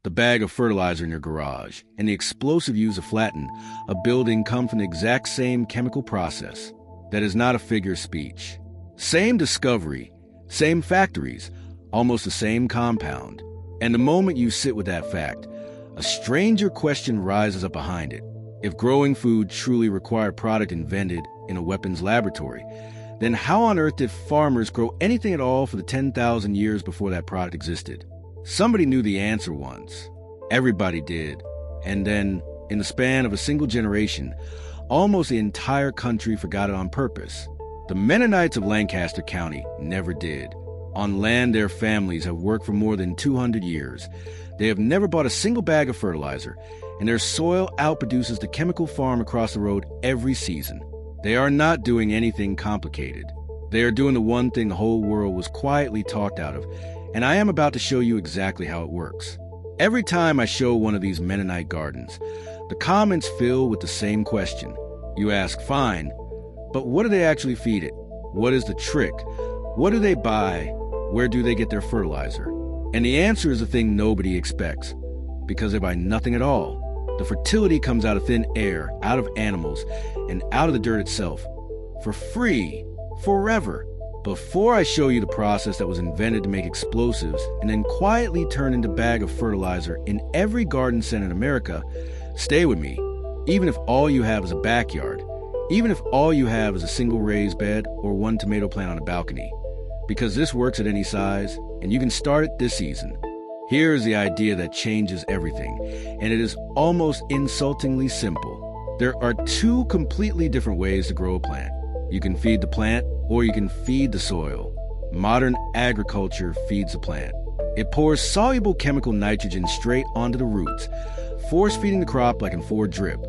The bag of fertilizer in your garage and the explosive used to flatten a building come from the exact same chemical process. That is not a figure of speech. Same discovery, same factories, almost the same compound. And the moment you sit with that fact, a stranger question rises up behind it. If growing food truly required product invented in a weapons laboratory, then how on earth did farmers grow anything at all for the 10,000 years before that product existed? Somebody knew the answer once. Everybody did. And then, in the span of a single generation, almost the entire country forgot it on purpose. The Mennonites of Lancaster County never did. On land their families have worked for more than 200 years, they have never bought a single bag of fertilizer, and their soil outproduces the chemical farm across the road every season. They are not doing anything complicated. They are doing the one thing the whole world was quietly talked out of, and I am about to show you exactly how it works. Every time I show one of these Mennonite gardens, the comments fill with the same question. You ask, fine, but what do they actually feed it? What is the trick? What do they buy? Where do they get their fertilizer? And the answer is the thing nobody expects, because they buy nothing at all. The fertility comes out of thin air, out of animals, and out of the dirt itself. For free, forever. Before I show you the process that was invented to make explosives and then quietly turned into a bag of fertilizer in every garden center in America, stay with me. Even if all you have is a backyard, even if all you have is a single raised bed or one tomato plant on a balcony, because this works at any size, and you can start it this season. Here is the idea that changes everything, and it is almost insultingly simple. There are two completely different ways to grow a plant. You can feed the plant, or you can feed the soil. Modern agriculture feeds the plant. It pours soluble chemical nitrogen straight onto the roots, force-feeding the crop like in forward drip,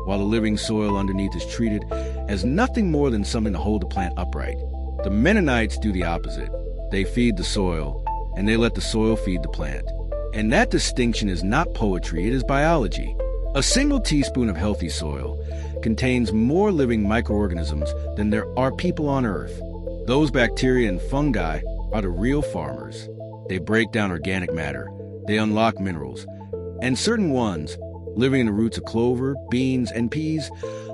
while the living soil underneath is treated as nothing more than something to hold the plant upright. The Mennonites do the opposite. They feed the soil, and they let the soil feed the plant. And that distinction is not poetry, it is biology. A single teaspoon of healthy soil contains more living microorganisms than there are people on Earth. Those bacteria and fungi are the real farmers. They break down organic matter, they unlock minerals, and certain ones, living in the roots of clover, beans, and peas,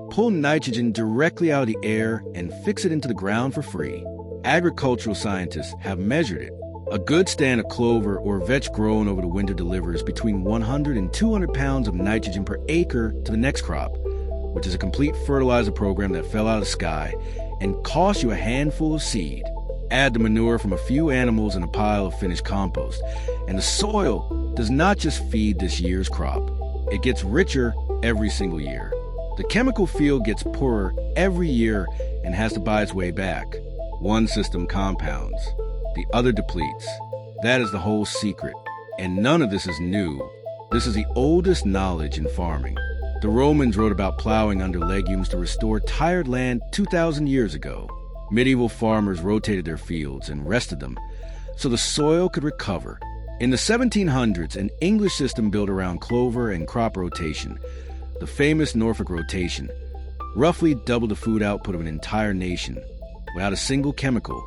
pull nitrogen directly out of the air and fix it into the ground for free. Agricultural scientists have measured it. A good stand of clover or vetch grown over the winter delivers between 100 and 200 pounds of nitrogen per acre to the next crop, which is a complete fertilizer program that fell out of the sky and cost you a handful of seed. Add the manure from a few animals in a pile of finished compost, and the soil does not just feed this year's crop. It gets richer every single year. The chemical field gets poorer every year and has to buy its way back. One system compounds, the other depletes. That is the whole secret. And none of this is new. This is the oldest knowledge in farming. The Romans wrote about plowing under legumes to restore tired land 2,000 years ago. Medieval farmers rotated their fields and rested them so the soil could recover. In the 1700s, an English system built around clover and crop rotation, the famous Norfolk rotation, roughly doubled the food output of an entire nation without a single chemical,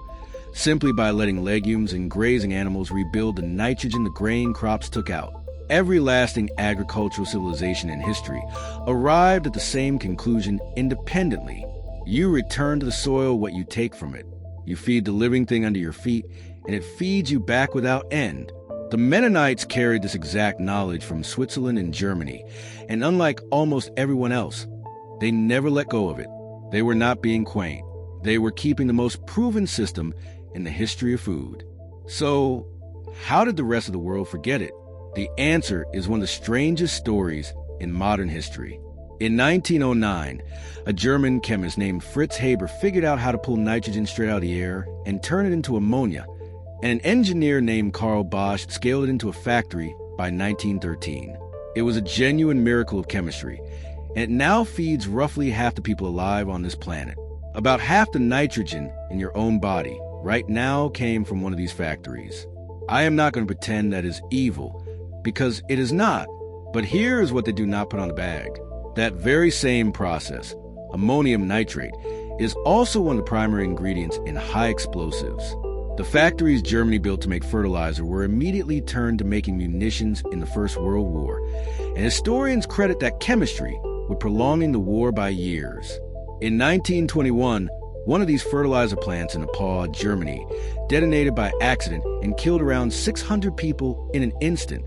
simply by letting legumes and grazing animals rebuild the nitrogen the grain crops took out. Every lasting agricultural civilization in history arrived at the same conclusion independently. You return to the soil what you take from it. You feed the living thing under your feet, and it feeds you back without end. The Mennonites carried this exact knowledge from Switzerland and Germany, and unlike almost everyone else, they never let go of it. They were not being quaint. They were keeping the most proven system in the history of food. So, how did the rest of the world forget it? The answer is one of the strangest stories in modern history. In 1909, a German chemist named Fritz Haber figured out how to pull nitrogen straight out of the air and turn it into ammonia, and an engineer named Carl Bosch scaled it into a factory by 1913. It was a genuine miracle of chemistry, and it now feeds roughly half the people alive on this planet. About half the nitrogen in your own body right now came from one of these factories. I am not going to pretend that is evil, because it is not. But here is what they do not put on the bag. That very same process, ammonium nitrate, is also one of the primary ingredients in high explosives. The factories Germany built to make fertilizer were immediately turned to making munitions in the First World War, and historians credit that chemistry with prolonging the war by years. In 1921, one of these fertilizer plants in Nepal, Germany, detonated by accident and killed around 600 people in an instant.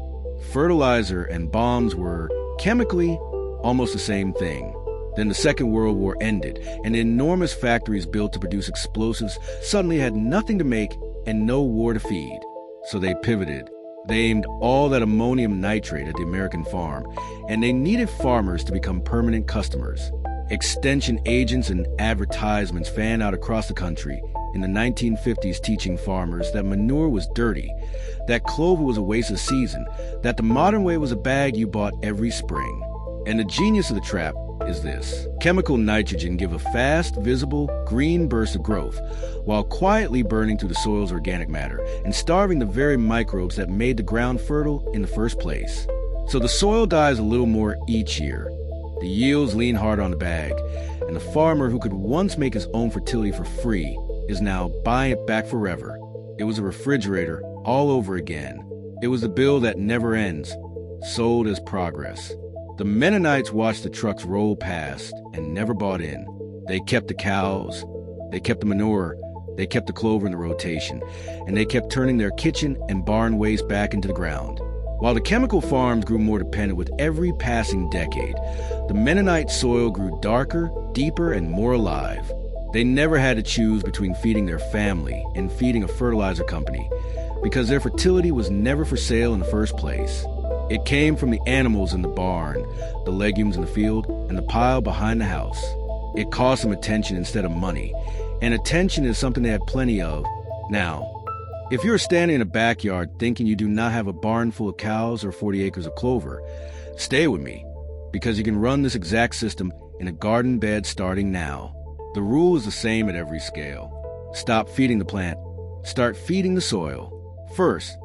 Fertilizer and bombs were, chemically, almost the same thing. Then the Second World War ended, and the enormous factories built to produce explosives suddenly had nothing to make and no war to feed. So they pivoted. They aimed all that ammonium nitrate at the American farm, and they needed farmers to become permanent customers. Extension agents and advertisements fanned out across the country in the 1950s, teaching farmers that manure was dirty, that clover was a waste of season, that the modern way was a bag you bought every spring. And the genius of the trap is this. Chemical nitrogen give a fast, visible, green burst of growth, while quietly burning through the soil's organic matter and starving the very microbes that made the ground fertile in the first place. So the soil dies a little more each year. The yields lean harder on the bag, and the farmer who could once make his own fertility for free is now buying it back forever. It was a refrigerator all over again. It was the bill that never ends, sold as progress. The Mennonites watched the trucks roll past and never bought in. They kept the cows, they kept the manure, they kept the clover in the rotation, and they kept turning their kitchen and barn waste back into the ground. While the chemical farms grew more dependent with every passing decade, the Mennonite soil grew darker, deeper, and more alive. They never had to choose between feeding their family and feeding a fertilizer company, because their fertility was never for sale in the first place. It came from the animals in the barn, the legumes in the field, and the pile behind the house. It cost them attention instead of money, and attention is something they had plenty of. Now, if you're standing in a backyard thinking you do not have a barn full of cows or 40 acres of clover, stay with me, because you can run this exact system in a garden bed starting now. The rule is the same at every scale. Stop feeding the plant. Start feeding the soil. First,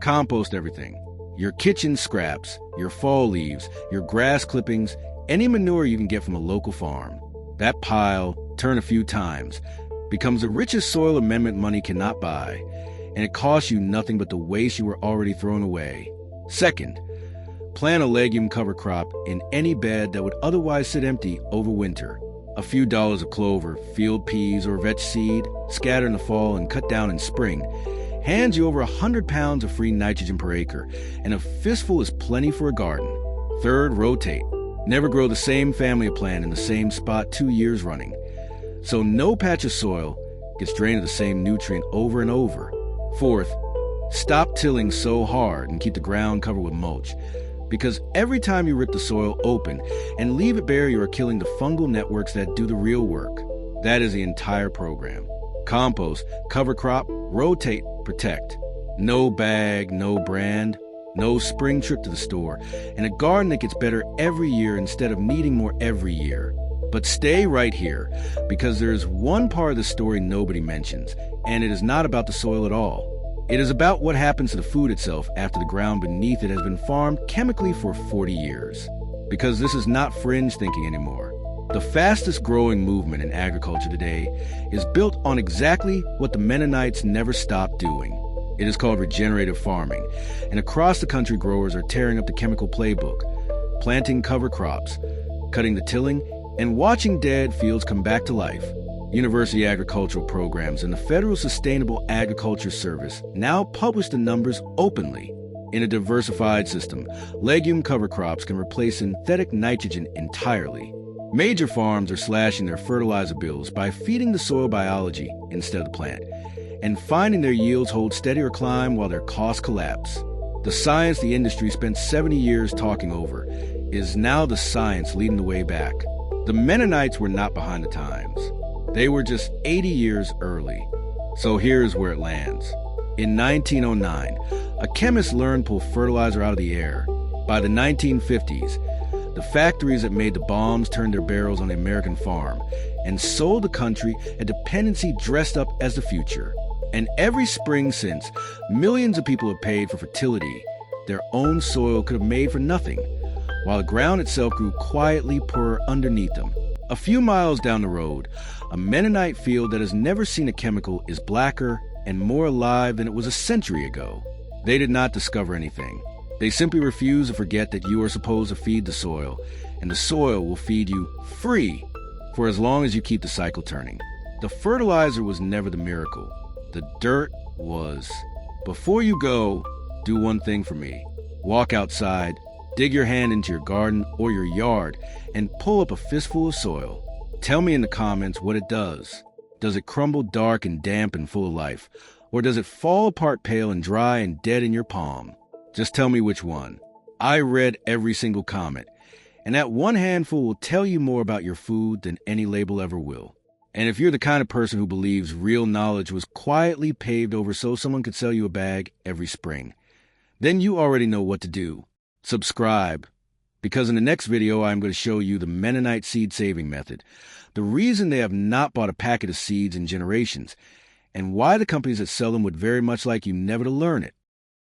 compost everything. Your kitchen scraps, your fall leaves, your grass clippings, any manure you can get from a local farm. That pile, turn a few times, becomes the richest soil amendment money cannot buy, and it costs you nothing but the waste you were already throwing away. Second, plant a legume cover crop in any bed that would otherwise sit empty over winter. A few dollars of clover, field peas, or vetch seed, scattered in the fall and cut down in spring, hands you over 100 pounds of free nitrogen per acre, and a fistful is plenty for a garden. Third, rotate. Never grow the same family of plant in the same spot 2 years running, so no patch of soil gets drained of the same nutrient over and over. Fourth, stop tilling so hard and keep the ground covered with mulch, because every time you rip the soil open and leave it bare, you are killing the fungal networks that do the real work. That is the entire program. Compost, cover crop, rotate, protect. No bag, no brand, no spring trip to the store, and a garden that gets better every year instead of needing more every year. But stay right here, because there is one part of the story nobody mentions, and it is not about the soil at all. It is about what happens to the food itself after the ground beneath it has been farmed chemically for 40 years. Because this is not fringe thinking anymore. The fastest growing movement in agriculture today is built on exactly what the Mennonites never stopped doing. It is called regenerative farming, and across the country growers are tearing up the chemical playbook, planting cover crops, cutting the tilling, and watching dead fields come back to life. University agricultural programs and the Federal Sustainable Agriculture Service now publish the numbers openly. In a diversified system, legume cover crops can replace synthetic nitrogen entirely. Major farms are slashing their fertilizer bills by feeding the soil biology instead of the plant, and finding their yields hold steady or climb while their costs collapse. The science the industry spent 70 years talking over is now the science leading the way back. The Mennonites were not behind the times. They were just 80 years early. So here's where it lands. In 1909, a chemist learned to pull fertilizer out of the air. By the 1950s, the factories that made the bombs turned their barrels on the American farm and sold the country a dependency dressed up as the future. And every spring since, millions of people have paid for fertility their own soil could have made for nothing, while the ground itself grew quietly poorer underneath them. A few miles down the road, a Mennonite field that has never seen a chemical is blacker and more alive than it was a century ago. They did not discover anything. They simply refuse to forget that you are supposed to feed the soil, and the soil will feed you free for as long as you keep the cycle turning. The fertilizer was never the miracle. The dirt was. Before you go, do one thing for me. Walk outside, dig your hand into your garden or your yard, and pull up a fistful of soil. Tell me in the comments what it does. Does it crumble dark and damp and full of life? Or does it fall apart pale and dry and dead in your palm? Just tell me which one. I read every single comment, and that one handful will tell you more about your food than any label ever will. And if you're the kind of person who believes real knowledge was quietly paved over so someone could sell you a bag every spring, then you already know what to do. Subscribe, because in the next video I'm going to show you the Mennonite seed saving method, the reason they have not bought a packet of seeds in generations, and why the companies that sell them would very much like you never to learn it.